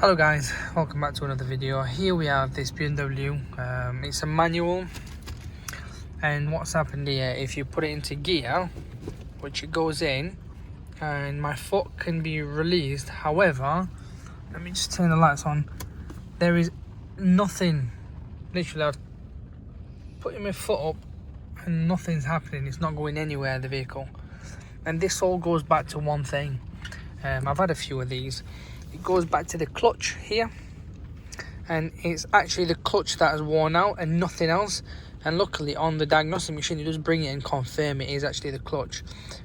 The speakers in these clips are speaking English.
Hello guys, welcome back to another video. Here we have this BMW. It's a manual, and what's happened here, if you put it into gear, which it goes in, and my foot can be released. However, let me just turn the lights on. There is nothing, literally I've put my foot up and nothing's happening. It's not going anywhere, the vehicle. And this all goes back to one thing. I've had a few of these. It goes back to the clutch here, and it's actually the clutch that has worn out and nothing else. And luckily on the diagnostic machine it does bring it and confirm it is actually the clutch,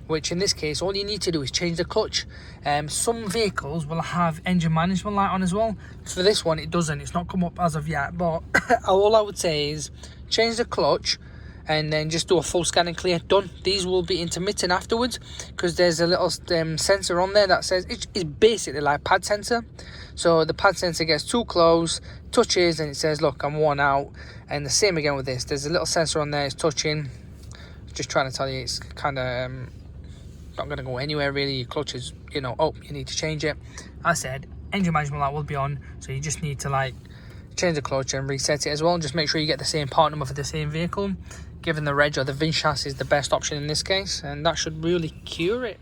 which in this case all you need to do is change the clutch. Some vehicles will have engine management light on as well. For this one it doesn't, it's not come up as of yet, but all I would say is change the clutch and then just do a full scan and clear. Done. These will be intermittent afterwards because there's a little sensor on there that says it's basically like pad sensor. So the pad sensor gets too close, touches, and it says, look, I'm worn out. And the same again with this. There's a little sensor on there, it's touching. Just trying to tell you, it's kind of not going to go anywhere really. Your clutch is, you need to change it. As I said, engine management light will be on, so you just need to like change the clutch and reset it as well. Just make sure you get the same part number for the same vehicle. Given the reg or the VIN chassis is the best option in this case, and that should really cure it.